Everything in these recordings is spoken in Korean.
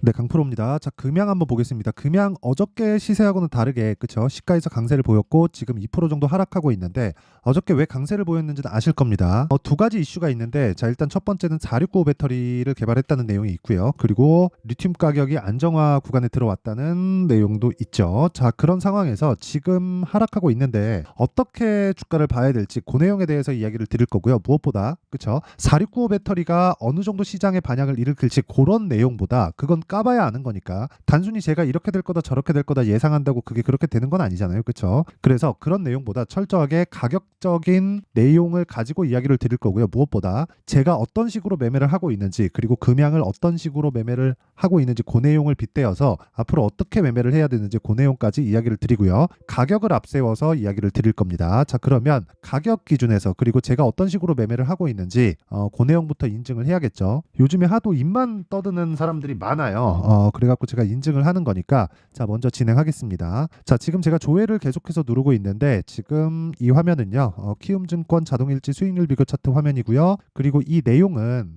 네, 강프로입니다. 자, 금양 한번 보겠습니다. 금양 어저께 시세하고는 다르게 그쵸? 시가에서 강세를 보였고 지금 2% 정도 하락하고 있는데 어저께 왜 강세를 보였는지는 아실 겁니다. 두 가지 이슈가 있는데 자, 일단 첫 번째는 4695 배터리를 개발했다는 내용이 있고요. 그리고 리튬 가격이 안정화 구간에 들어왔다는 내용도 있죠. 자, 그런 상황에서 지금 하락하고 있는데 어떻게 주가를 봐야 될지 그 내용에 대해서 이야기를 드릴 거고요. 무엇보다 그쵸? 4695 배터리가 어느 정도 시장의 반향을 일으킬지 그런 내용보다 그건 까봐야 아는 거니까 단순히 제가 이렇게 될 거다 저렇게 될 거다 예상한다고 그게 그렇게 되는 건 아니잖아요. 그렇죠? 그래서 그런 내용보다 철저하게 가격적인 내용을 가지고 이야기를 드릴 거고요. 무엇보다 제가 어떤 식으로 매매를 하고 있는지 그리고 금양을 어떤 식으로 매매를 하고 있는지 그 내용을 빗대어서 앞으로 어떻게 매매를 해야 되는지 그 내용까지 이야기를 드리고요. 가격을 앞세워서 이야기를 드릴 겁니다. 자, 그러면 가격 기준에서 그리고 제가 어떤 식으로 매매를 하고 있는지 그 내용부터 인증을 해야겠죠. 요즘에 하도 입만 떠드는 사람들이 많아요. 그래갖고 제가 인증을 하는 거니까 자, 먼저 진행하겠습니다. 자, 지금 제가 조회를 계속해서 누르고 있는데 지금 이 화면은요, 키움증권 자동일지 수익률 비교 차트 화면이고요. 그리고 이 내용은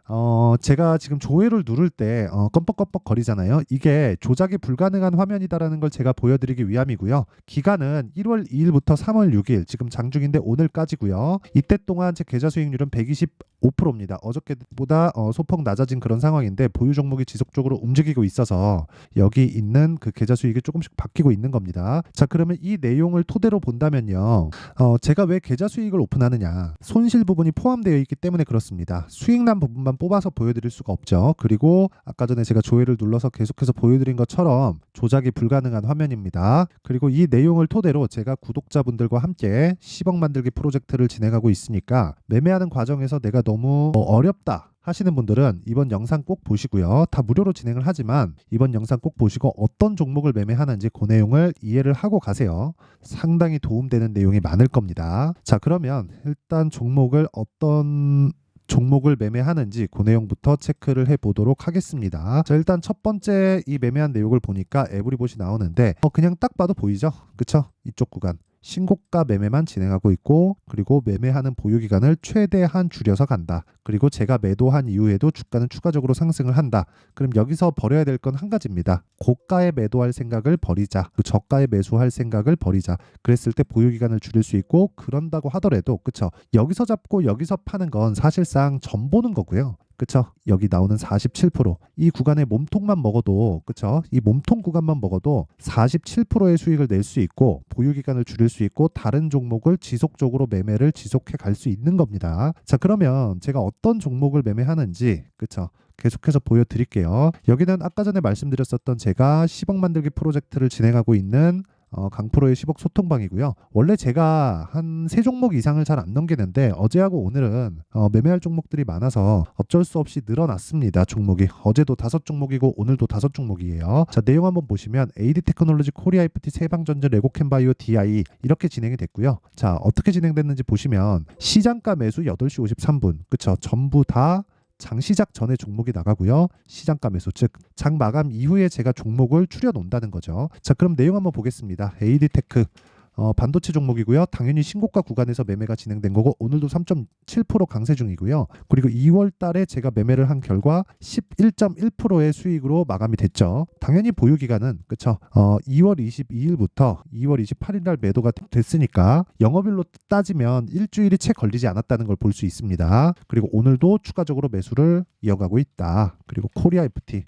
제가 지금 조회를 누를 때 껌뻑껌뻑 거리잖아요. 이게 조작이 불가능한 화면이다라는 걸 제가 보여드리기 위함이고요. 기간은 1월 2일부터 3월 6일 지금 장중인데 오늘까지고요. 이때 동안 제 계좌 수익률은 125%입니다. 어저께보다 소폭 낮아진 그런 상황인데 보유 종목이 지속적으로 움직이고 있어서 여기 있는 그 계좌 수익이 조금씩 바뀌고 있는 겁니다. 자, 그러면 이 내용을 토대로 본다면요. 제가 왜 계좌 수익을 오픈하느냐. 손실 부분이 포함되어 있기 때문에 그렇습니다. 수익 난 부분만 뽑아서 보여드릴 수가 없죠. 그리고 아까 전에 제가 조회를 눌러서 계속해서 보여드린 것처럼 조작이 불가능한 화면입니다. 그리고 이 내용을 토대로 제가 구독자분들과 함께 10억 만들기 프로젝트를 진행하고 있으니까 매매하는 과정에서 내가 너무 어렵다 하시는 분들은 이번 영상 꼭 보시고요. 다 무료로 진행을 하지만 이번 영상 꼭 보시고 어떤 종목을 매매하는지 그 내용을 이해를 하고 가세요. 상당히 도움되는 내용이 많을 겁니다. 자, 그러면 일단 어떤 종목을 매매하는지 그 내용부터 체크를 해보도록 하겠습니다. 자, 일단 첫 번째 이 매매한 내용을 보니까 에브리봇이 나오는데 그냥 딱 봐도 보이죠? 그쵸? 이쪽 구간 신고가 매매만 진행하고 있고 그리고 매매하는 보유기간을 최대한 줄여서 간다. 그리고 제가 매도한 이후에도 주가는 추가적으로 상승을 한다. 그럼 여기서 버려야 될 건 한 가지입니다. 고가에 매도할 생각을 버리자. 그 저가에 매수할 생각을 버리자. 그랬을 때 보유기간을 줄일 수 있고 그런다고 하더라도 그쵸? 여기서 잡고 여기서 파는 건 사실상 전 보는 거고요. 그쵸? 여기 나오는 47%이 구간의 몸통만 먹어도 그쵸? 이 몸통 구간만 먹어도 47%의 수익을 낼 수 있고 보유기간을 줄일 수 있고 다른 종목을 지속적으로 매매를 지속해 갈 수 있는 겁니다. 자, 그러면 제가 어떤 종목을 매매하는지 그쵸? 계속해서 보여드릴게요. 여기는 아까 전에 말씀드렸었던 제가 10억 만들기 프로젝트를 진행하고 있는 강프로의 10억 소통방이고요. 원래 제가 한 3종목 이상을 잘 안 넘기는데 어제하고 오늘은 매매할 종목들이 많아서 어쩔 수 없이 늘어났습니다. 종목이 어제도 5종목이고 오늘도 5종목이에요. 자, 내용 한번 보시면 AD 테크놀로지, 코리아 FT, 세방전자, 레고캠바이오, DI 이렇게 진행이 됐고요. 자, 어떻게 진행됐는지 보시면 시장가 매수 8시 53분 그쵸? 전부 다 장 시작 전에 종목이 나가고요. 시장가 매수 즉 장 마감 이후에 제가 종목을 추려 놓는다는 거죠. 자, 그럼 내용 한번 보겠습니다. AD테크 반도체 종목이고요. 당연히 신고가 구간에서 매매가 진행된 거고 오늘도 3.7% 강세 중이고요. 그리고 2월 달에 제가 매매를 한 결과 11.1%의 수익으로 마감이 됐죠. 당연히 보유 기간은 그쵸? 2월 22일부터 2월 28일 날 매도가 됐으니까 영업일로 따지면 일주일이 채 걸리지 않았다는 걸 볼 수 있습니다. 그리고 오늘도 추가적으로 매수를 이어가고 있다. 그리고 코리아 FT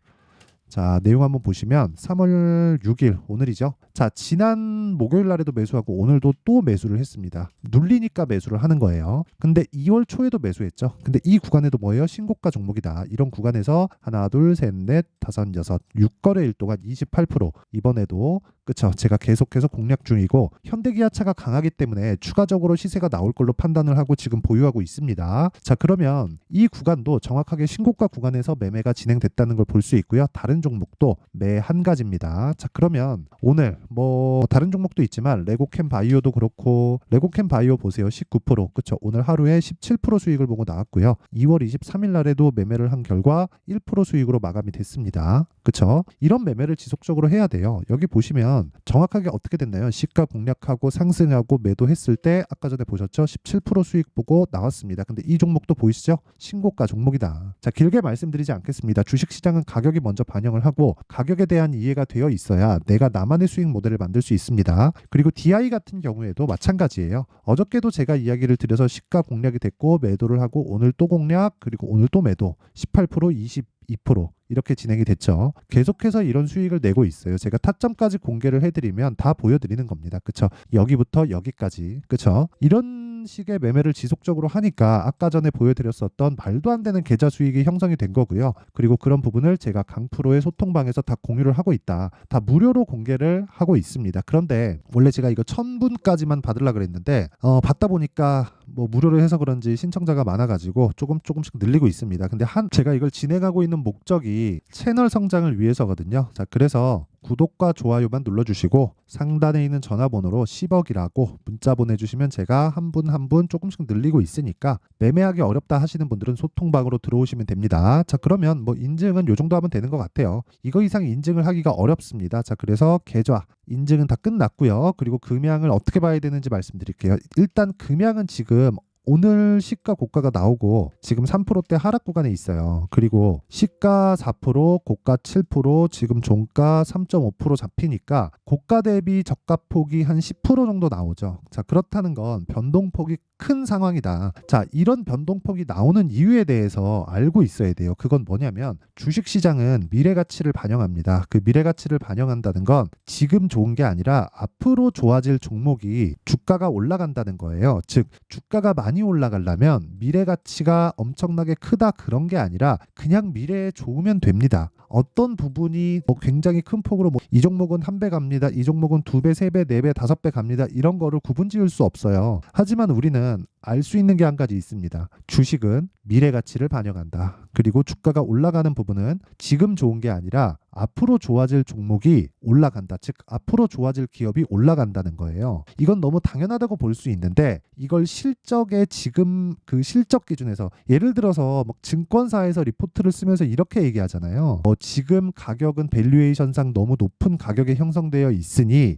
자, 내용 한번 보시면 3월 6일 오늘이죠. 자, 지난 목요일 날에도 매수하고 오늘도 또 매수를 했습니다. 눌리니까 매수를 하는 거예요. 근데 2월 초에도 매수했죠. 근데 이 구간에도 뭐예요? 신고가 종목이다. 이런 구간에서 하나, 둘, 셋, 넷, 다섯, 여섯, 6거래일 동안 28% 이번에도 그쵸? 제가 계속해서 공략 중이고 현대기아차가 강하기 때문에 추가적으로 시세가 나올 걸로 판단을 하고 지금 보유하고 있습니다. 자, 그러면 이 구간도 정확하게 신고가 구간에서 매매가 진행됐다는 걸 볼 수 있고요. 다른 종목도 매 한 가지입니다. 자, 그러면 오늘 뭐 다른 종목도 있지만 레고캠 바이오도 그렇고 레고캠 바이오 보세요. 19%. 그쵸? 오늘 하루에 17% 수익을 보고 나왔고요. 2월 23일 날에도 매매를 한 결과 1% 수익으로 마감이 됐습니다. 그쵸? 이런 매매를 지속적으로 해야 돼요. 여기 보시면 정확하게 어떻게 됐나요? 시가 공략하고 상승하고 매도했을 때 아까 전에 보셨죠? 17% 수익 보고 나왔습니다. 근데 이 종목도 보이시죠? 신고가 종목이다. 자, 길게 말씀드리지 않겠습니다. 주식시장은 가격이 먼저 반영을 하고 가격에 대한 이해가 되어 있어야 내가 나만의 수익 모델을 만들 수 있습니다. 그리고 DI 같은 경우에도 마찬가지예요. 어저께도 제가 이야기를 드려서 시가 공략이 됐고 매도를 하고 오늘 또 공략 그리고 오늘 또 매도 18% 22% 이렇게 진행이 됐죠. 계속해서 이런 수익을 내고 있어요. 제가 타점까지 공개를 해드리면 다 보여드리는 겁니다. 그쵸? 여기부터 여기까지. 그쵸? 이런 식의 매매를 지속적으로 하니까 아까 전에 보여드렸었던 말도 안 되는 계좌 수익이 형성이 된 거고요. 그리고 그런 부분을 제가 강프로의 소통방에서 다 공유를 하고 있다. 다 무료로 공개를 하고 있습니다. 그런데 원래 제가 이거 1000분까지만 받으려고 그랬는데 받다 보니까 뭐 무료로 해서 그런지 신청자가 많아가지고 조금씩 늘리고 있습니다. 근데 제가 이걸 진행하고 있는 목적이 채널 성장을 위해서거든요. 자, 그래서 구독과 좋아요만 눌러주시고 상단에 있는 전화번호로 10억이라고 문자 보내주시면 제가 한 분 한 분 조금씩 늘리고 있으니까 매매하기 어렵다 하시는 분들은 소통방으로 들어오시면 됩니다. 자, 그러면 뭐 인증은 요 정도 하면 되는 것 같아요. 이거 이상 인증을 하기가 어렵습니다. 자, 그래서 계좌 인증은 다 끝났고요. 그리고 금양을 어떻게 봐야 되는지 말씀드릴게요. 일단 금양은 지금 오늘 시가 고가가 나오고 지금 3%대 하락 구간에 있어요. 그리고 시가 4%, 고가 7%, 지금 종가 3.5% 잡히니까 고가 대비 저가 폭이 한 10% 정도 나오죠. 자, 그렇다는 건 변동폭이 큰 상황이다. 자, 이런 변동폭이 나오는 이유에 대해서 알고 있어야 돼요. 그건 뭐냐면 주식시장은 미래가치를 반영합니다. 그 미래가치를 반영한다는 건 지금 좋은 게 아니라 앞으로 좋아질 종목이 주가가 올라간다는 거예요. 즉 주가가 많이 올라가려면 미래가치가 엄청나게 크다 그런 게 아니라 그냥 미래에 좋으면 됩니다. 어떤 부분이 뭐 굉장히 큰 폭으로 뭐 이 종목은 한 배 갑니다. 이 종목은 2배, 3배, 4배, 5배 갑니다. 이런 거를 구분 지을 수 없어요. 하지만 우리는 알 수 있는 게 한 가지 있습니다. 주식은 미래 가치를 반영한다. 그리고 주가가 올라가는 부분은 지금 좋은 게 아니라 앞으로 좋아질 종목이 올라간다. 즉 앞으로 좋아질 기업이 올라간다는 거예요. 이건 너무 당연하다고 볼 수 있는데 이걸 실적의 지금 그 실적 기준에서 예를 들어서 막 증권사에서 리포트를 쓰면서 이렇게 얘기하잖아요. 지금 가격은 밸류에이션상 너무 높은 가격에 형성되어 있으니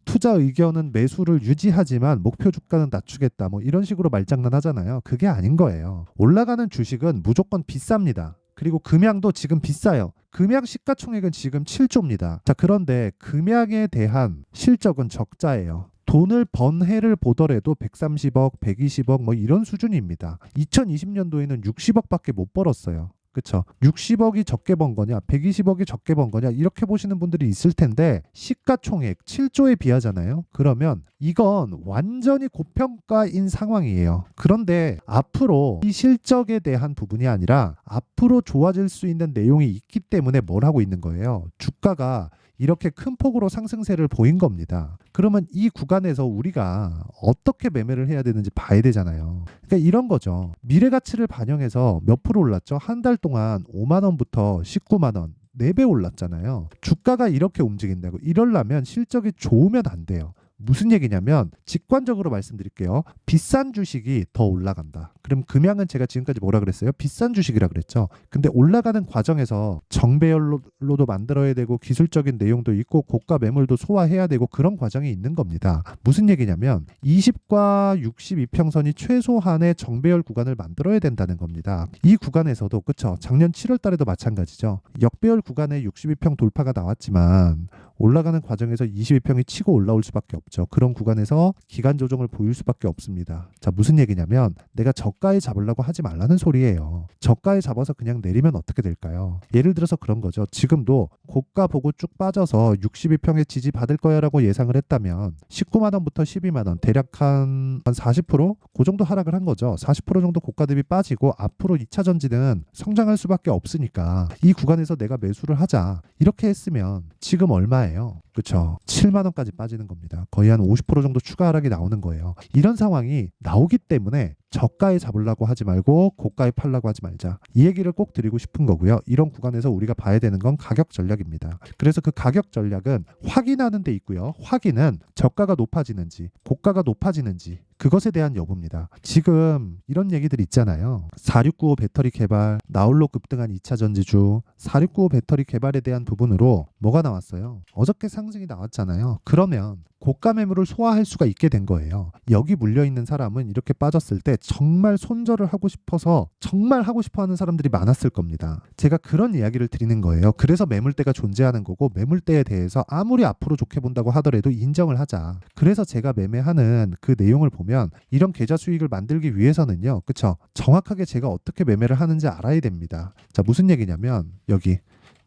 투자 의견은 매수를 유지하지만 목표 주가는 낮추겠다. 이런 식으로 말장난하잖아요. 그게 아닌 거예요. 올라가는 주식은 무조건 비쌉니다. 그리고 금양도 지금 비싸요. 금양 시가총액은 지금 7조입니다. 자, 그런데 금양에 대한 실적은 적자예요. 돈을 번 해를 보더라도 130억, 120억 이런 수준입니다. 2020년도에는 60억밖에 못 벌었어요. 그쵸? 60억이 적게 번 거냐, 120억이 적게 번 거냐 이렇게 보시는 분들이 있을 텐데 시가총액 7조에 비하잖아요. 그러면 이건 완전히 고평가인 상황이에요. 그런데 앞으로 이 실적에 대한 부분이 아니라 앞으로 좋아질 수 있는 내용이 있기 때문에 뭘 하고 있는 거예요. 주가가 이렇게 큰 폭으로 상승세를 보인 겁니다. 그러면 이 구간에서 우리가 어떻게 매매를 해야 되는지 봐야 되잖아요. 그러니까 이런 거죠. 미래 가치를 반영해서 몇 프로 올랐죠? 한 달 동안 5만 원부터 19만 원. 4배 올랐잖아요. 주가가 이렇게 움직인다고. 이러려면 실적이 좋으면 안 돼요. 무슨 얘기냐면 직관적으로 말씀드릴게요. 비싼 주식이 더 올라간다. 그럼 금양은 제가 지금까지 뭐라 그랬어요? 비싼 주식이라 그랬죠. 근데 올라가는 과정에서 정배열로도 만들어야 되고 기술적인 내용도 있고 고가 매물도 소화해야 되고 그런 과정이 있는 겁니다. 무슨 얘기냐면 20과 62평선이 최소한의 정배열 구간을 만들어야 된다는 겁니다. 이 구간에서도 그쵸? 작년 7월 달에도 마찬가지죠. 역배열 구간에 62평 돌파가 나왔지만 올라가는 과정에서 22평이 치고 올라올 수밖에 없죠. 그런 구간에서 기간 조정을 보일 수밖에 없습니다. 자, 무슨 얘기냐면 내가 저가에 잡으려고 하지 말라는 소리예요. 저가에 잡아서 그냥 내리면 어떻게 될까요? 예를 들어서 그런 거죠. 지금도 고가 보고 쭉 빠져서 62평에 지지 받을 거야 라고 예상을 했다면 19만 원부터 12만 원 대략 한 40%? 그 정도 하락을 한 거죠. 40% 정도 고가 대비 빠지고 앞으로 2차 전지는 성장할 수밖에 없으니까 이 구간에서 내가 매수를 하자. 이렇게 했으면 지금 얼마예요? 얼마예요? 그쵸? 7만 원까지 빠지는 겁니다. 거의 한 50% 정도 추가 하락이 나오는 거예요. 이런 상황이 나오기 때문에 저가에 잡으려고 하지 말고 고가에 팔려고 하지 말자. 이 얘기를 꼭 드리고 싶은 거고요. 이런 구간에서 우리가 봐야 되는 건 가격 전략입니다. 그래서 그 가격 전략은 확인하는 데 있고요. 확인은 저가가 높아지는지 고가가 높아지는지 그것에 대한 여부입니다. 지금 이런 얘기들 있잖아요. 4695 배터리 개발, 나홀로 급등한 2차 전지주, 4695 배터리 개발에 대한 부분으로 뭐가 나왔어요? 어저께 상승이 나왔잖아요. 그러면 고가 매물을 소화할 수가 있게 된 거예요. 여기 물려있는 사람은 이렇게 빠졌을 때 정말 손절을 하고 싶어서 정말 하고 싶어 하는 사람들이 많았을 겁니다. 제가 그런 이야기를 드리는 거예요. 그래서 매물대가 존재하는 거고 매물대에 대해서 아무리 앞으로 좋게 본다고 하더라도 인정을 하자. 그래서 제가 매매하는 그 내용을 보면 이런 계좌 수익을 만들기 위해서는요. 그쵸? 정확하게 제가 어떻게 매매를 하는지 알아야 됩니다. 자, 무슨 얘기냐면 여기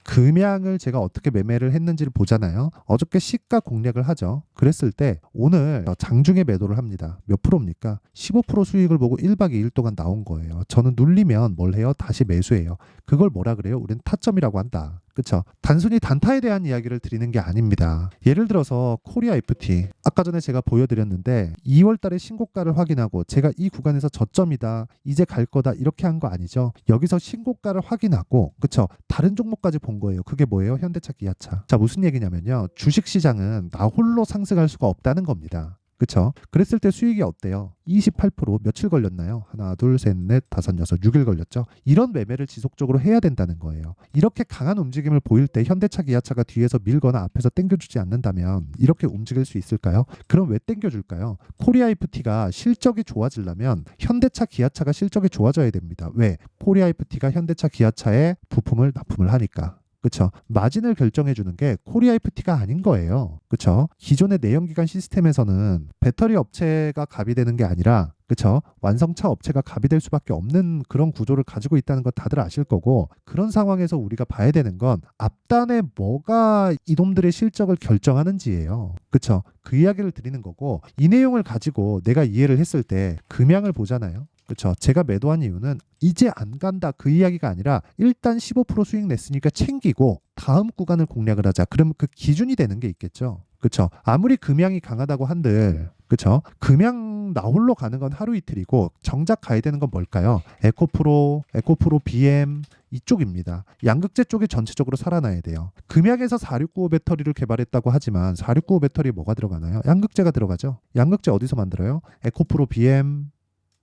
금양을 제가 어떻게 매매를 했는지를 보잖아요. 어저께 시가 공략을 하죠. 그랬을 때 오늘 장중에 매도를 합니다. 몇 프로입니까? 15% 수익을 보고 1박 2일 동안 나온 거예요. 저는 눌리면 뭘 해요? 다시 매수해요. 그걸 뭐라 그래요? 우리는 타점이라고 한다. 그쵸? 단순히 단타에 대한 이야기를 드리는 게 아닙니다. 예를 들어서 코리아 FT 아까 전에 제가 보여드렸는데 2월 달에 신고가를 확인하고 제가 이 구간에서 저점이다 이제 갈 거다 이렇게 한 거 아니죠. 여기서 신고가를 확인하고 그쵸? 다른 종목까지 본 거예요. 그게 뭐예요? 현대차, 기아차. 자, 무슨 얘기냐면요. 주식시장은 나 홀로 상승할 수가 없다는 겁니다. 그쵸? 그랬을 때 수익이 어때요? 28% 며칠 걸렸나요? 하나, 둘, 셋, 넷, 다섯, 여섯, 6일 걸렸죠? 이런 매매를 지속적으로 해야 된다는 거예요. 이렇게 강한 움직임을 보일 때 현대차, 기아차가 뒤에서 밀거나 앞에서 당겨주지 않는다면 이렇게 움직일 수 있을까요? 그럼 왜 당겨줄까요? 코리아 FT가 실적이 좋아지려면 현대차, 기아차가 실적이 좋아져야 됩니다. 왜? 코리아 FT가 현대차, 기아차에 부품을 납품을 하니까. 그쵸? 마진을 결정해 주는 게 코리아 FT가 아닌 거예요. 그쵸? 기존의 내연기관 시스템에서는 배터리 업체가 갑이 되는 게 아니라 그쵸? 완성차 업체가 갑이 될 수밖에 없는 그런 구조를 가지고 있다는 거 다들 아실 거고 그런 상황에서 우리가 봐야 되는 건 앞단에 뭐가 이놈들의 실적을 결정하는지예요. 그쵸? 그 이야기를 드리는 거고 이 내용을 가지고 내가 이해를 했을 때 금양을 보잖아요. 그렇죠. 제가 매도한 이유는 이제 안 간다 그 이야기가 아니라 일단 15% 수익 냈으니까 챙기고 다음 구간을 공략을 하자. 그러면 그 기준이 되는 게 있겠죠. 그렇죠. 아무리 금양이 강하다고 한들 그렇죠. 금양 나홀로 가는 건 하루 이틀이고 정작 가야 되는 건 뭘까요? 에코프로 BM 이쪽입니다. 양극재 쪽이 전체적으로 살아나야 돼요. 금양에서 4695 배터리를 개발했다고 하지만 4695 배터리에 뭐가 들어가나요? 양극재가 들어가죠. 양극재 어디서 만들어요? 에코프로 BM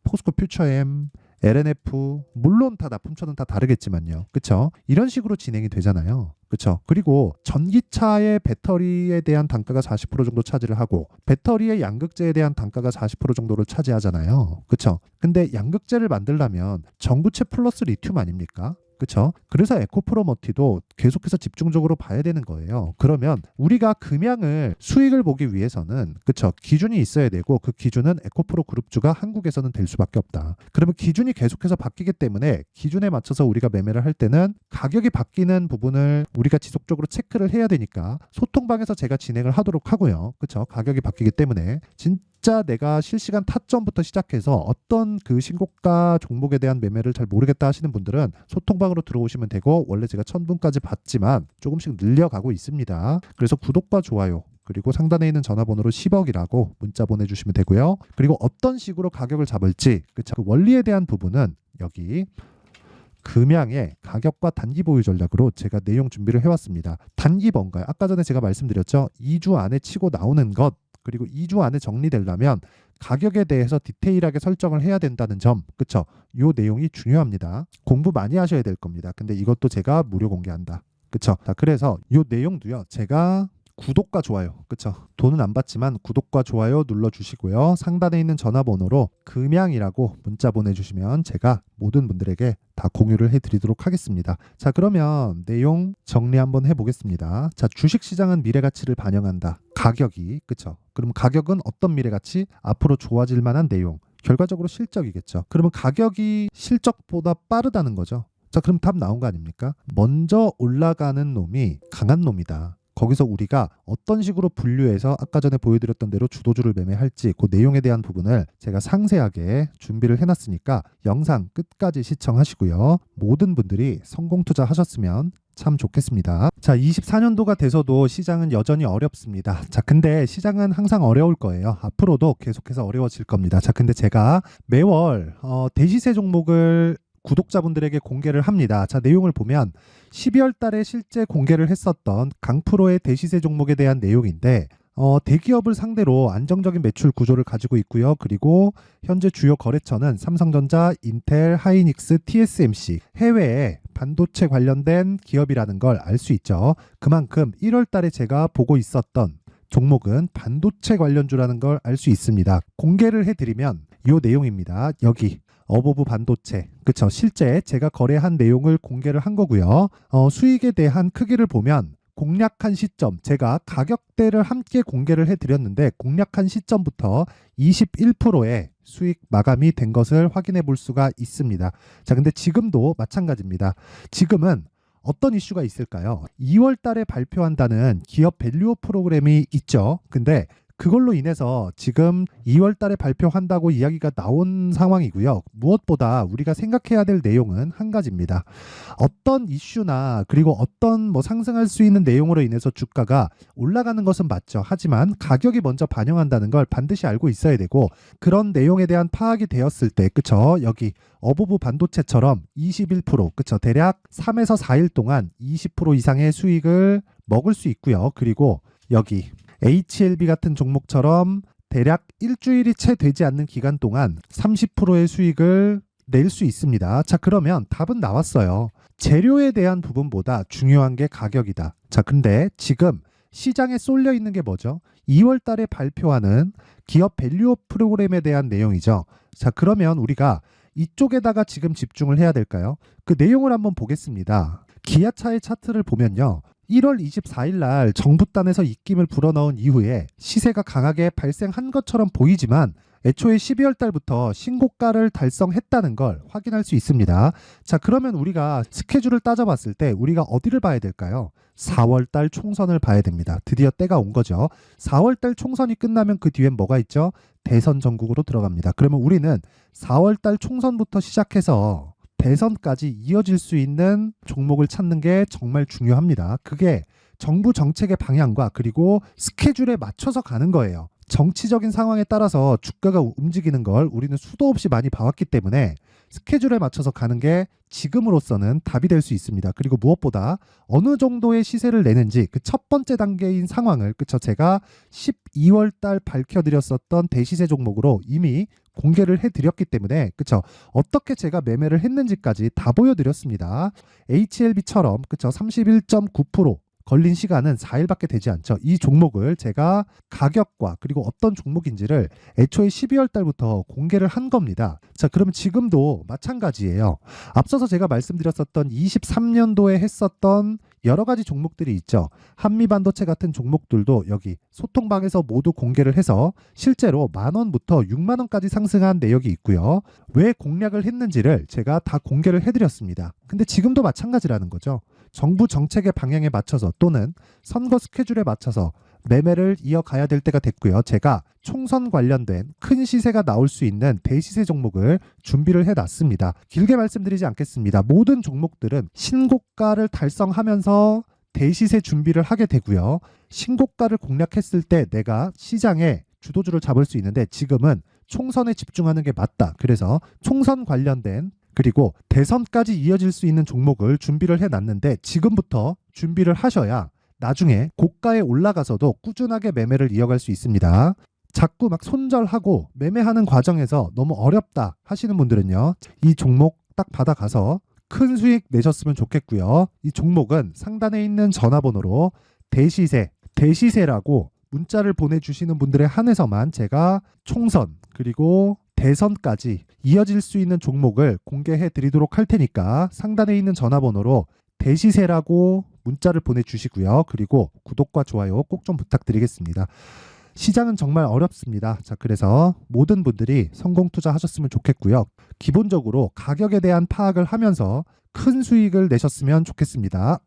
포스코 퓨처엠, LNF 물론 다 납품처는 다 다르겠지만요. 그쵸? 이런 식으로 진행이 되잖아요. 그쵸? 그리고 전기차의 배터리에 대한 단가가 40% 정도 차지를 하고 배터리의 양극재에 대한 단가가 40% 정도를 차지하잖아요. 그쵸? 근데 양극재를 만들려면 전구체 플러스 리튬 아닙니까? 그쵸? 그래서 에코프로머티도 계속해서 집중적으로 봐야 되는 거예요. 그러면 우리가 금양을 수익을 보기 위해서는 그쵸? 기준이 있어야 되고 그 기준은 에코프로 그룹주가 한국에서는 될 수밖에 없다. 그러면 기준이 계속해서 바뀌기 때문에 기준에 맞춰서 우리가 매매를 할 때는 가격이 바뀌는 부분을 우리가 지속적으로 체크를 해야 되니까 소통방에서 제가 진행을 하도록 하고요. 그쵸? 가격이 바뀌기 때문에 진짜 내가 실시간 타점부터 시작해서 어떤 그 신고가 종목에 대한 매매를 잘 모르겠다 하시는 분들은 소통방으로 들어오시면 되고 원래 제가 1000분까지 받지만 조금씩 늘려가고 있습니다. 그래서 구독과 좋아요 그리고 상단에 있는 전화번호로 10억이라고 문자 보내주시면 되고요. 그리고 어떤 식으로 가격을 잡을지 그쵸? 그 원리에 대한 부분은 여기 금양의 가격과 단기 보유 전략으로 제가 내용 준비를 해왔습니다. 단기 뭔가요? 아까 전에 제가 말씀드렸죠. 2주 안에 치고 나오는 것 그리고 2주 안에 정리되려면 가격에 대해서 디테일하게 설정을 해야 된다는 점 그쵸? 요 내용이 중요합니다. 공부 많이 하셔야 될 겁니다. 근데 이것도 제가 무료 공개한다. 그쵸? 자, 그래서 요 내용도요. 제가 구독과 좋아요 그쵸? 돈은 안 받지만 구독과 좋아요 눌러주시고요. 상단에 있는 전화번호로 금양이라고 문자 보내주시면 제가 모든 분들에게 다 공유를 해드리도록 하겠습니다. 자, 그러면 내용 정리 한번 해보겠습니다. 자, 주식시장은 미래가치를 반영한다. 가격이 그쵸? 그럼 가격은 어떤 미래가치? 앞으로 좋아질 만한 내용 결과적으로 실적이겠죠. 그러면 가격이 실적보다 빠르다는 거죠. 자, 그럼 답 나온 거 아닙니까? 먼저 올라가는 놈이 강한 놈이다. 거기서 우리가 어떤 식으로 분류해서 아까 전에 보여드렸던 대로 주도주를 매매할지 그 내용에 대한 부분을 제가 상세하게 준비를 해놨으니까 영상 끝까지 시청하시고요. 모든 분들이 성공 투자하셨으면 참 좋겠습니다. 자, 24년도가 돼서도 시장은 여전히 어렵습니다. 자, 근데 시장은 항상 어려울 거예요. 앞으로도 계속해서 어려워질 겁니다. 자, 근데 제가 매월 대시세 종목을 구독자분들에게 공개를 합니다. 자, 내용을 보면 12월 달에 실제 공개를 했었던 강프로의 대시세 종목에 대한 내용인데 대기업을 상대로 안정적인 매출 구조를 가지고 있고요. 그리고 현재 주요 거래처는 삼성전자, 인텔, 하이닉스, TSMC, 해외에 반도체 관련된 기업이라는 걸 알 수 있죠. 그만큼 1월 달에 제가 보고 있었던 종목은 반도체 관련주라는 걸 알 수 있습니다. 공개를 해드리면 이 내용입니다. 여기 어보브 반도체, 그쵸? 실제 제가 거래한 내용을 공개를 한 거고요. 수익에 대한 크기를 보면 공략한 시점, 제가 가격대를 함께 공개를 해드렸는데 공략한 시점부터 21%의 수익 마감이 된 것을 확인해 볼 수가 있습니다. 자, 근데 지금도 마찬가지입니다. 지금은 어떤 이슈가 있을까요? 2월 달에 발표한다는 기업 밸류업 프로그램이 있죠. 근데 그걸로 인해서 지금 2월 달에 발표한다고 이야기가 나온 상황이고요. 무엇보다 우리가 생각해야 될 내용은 한 가지입니다. 어떤 이슈나 그리고 어떤 상승할 수 있는 내용으로 인해서 주가가 올라가는 것은 맞죠. 하지만 가격이 먼저 반영한다는 걸 반드시 알고 있어야 되고, 그런 내용에 대한 파악이 되었을 때, 그쵸? 여기 어보브 반도체처럼 21%, 그쵸? 대략 3에서 4일 동안 20% 이상의 수익을 먹을 수 있고요. 그리고 여기 HLB 같은 종목처럼 대략 일주일이 채 되지 않는 기간 동안 30%의 수익을 낼 수 있습니다. 자, 그러면 답은 나왔어요. 재료에 대한 부분보다 중요한 게 가격이다. 자, 근데 지금 시장에 쏠려 있는 게 뭐죠? 2월 달에 발표하는 기업 밸류업 프로그램에 대한 내용이죠. 자, 그러면 우리가 이쪽에다가 지금 집중을 해야 될까요? 그 내용을 한번 보겠습니다. 기아차의 차트를 보면요. 1월 24일 날 정부단에서 입김을 불어넣은 이후에 시세가 강하게 발생한 것처럼 보이지만 애초에 12월 달부터 신고가를 달성했다는 걸 확인할 수 있습니다. 자, 그러면 우리가 스케줄을 따져봤을 때 우리가 어디를 봐야 될까요? 4월 달 총선을 봐야 됩니다. 드디어 때가 온 거죠. 4월 달 총선이 끝나면 그 뒤엔 뭐가 있죠? 대선 전국으로 들어갑니다. 그러면 우리는 4월 달 총선부터 시작해서 대선까지 이어질 수 있는 종목을 찾는 게 정말 중요합니다. 그게 정부 정책의 방향과 그리고 스케줄에 맞춰서 가는 거예요. 정치적인 상황에 따라서 주가가 움직이는 걸 우리는 수도 없이 많이 봐왔기 때문에 스케줄에 맞춰서 가는 게 지금으로서는 답이 될 수 있습니다. 그리고 무엇보다 어느 정도의 시세를 내는지 그 첫 번째 단계인 상황을, 그쵸? 제가 12월 달 밝혀드렸었던 대시세 종목으로 이미 공개를 해드렸기 때문에, 그쵸? 어떻게 제가 매매를 했는지까지 다 보여드렸습니다. HLB처럼, 그쵸? 31.9% 걸린 시간은 4일밖에 되지 않죠. 이 종목을 제가 가격과 그리고 어떤 종목인지를 애초에 12월 달부터 공개를 한 겁니다. 자, 그러면 지금도 마찬가지예요. 앞서서 제가 말씀드렸었던 23년도에 했었던 여러 가지 종목들이 있죠. 한미반도체 같은 종목들도 여기 소통방에서 모두 공개를 해서 실제로 10,000원부터 60,000원까지 상승한 내역이 있고요. 왜 공략을 했는지를 제가 다 공개를 해드렸습니다. 근데 지금도 마찬가지라는 거죠. 정부 정책의 방향에 맞춰서 또는 선거 스케줄에 맞춰서 매매를 이어가야 될 때가 됐고요. 제가 총선 관련된 큰 시세가 나올 수 있는 대시세 종목을 준비를 해놨습니다. 길게 말씀드리지 않겠습니다. 모든 종목들은 신고가를 달성하면서 대시세 준비를 하게 되고요. 신고가를 공략했을 때 내가 시장에 주도주를 잡을 수 있는데 지금은 총선에 집중하는 게 맞다. 그래서 총선 관련된 그리고 대선까지 이어질 수 있는 종목을 준비를 해놨는데 지금부터 준비를 하셔야 나중에 고가에 올라가서도 꾸준하게 매매를 이어갈 수 있습니다. 자꾸 막 손절하고 매매하는 과정에서 너무 어렵다 하시는 분들은요. 이 종목 딱 받아가서 큰 수익 내셨으면 좋겠고요. 이 종목은 상단에 있는 전화번호로 대시세라고 문자를 보내주시는 분들에 한해서만 제가 총선 그리고 대선까지 이어질 수 있는 종목을 공개해 드리도록 할 테니까 상단에 있는 전화번호로 대시세라고 문자를 보내주시고요. 그리고 구독과 좋아요 꼭 좀 부탁드리겠습니다. 시장은 정말 어렵습니다. 자, 그래서 모든 분들이 성공 투자하셨으면 좋겠고요. 기본적으로 가격에 대한 파악을 하면서 큰 수익을 내셨으면 좋겠습니다.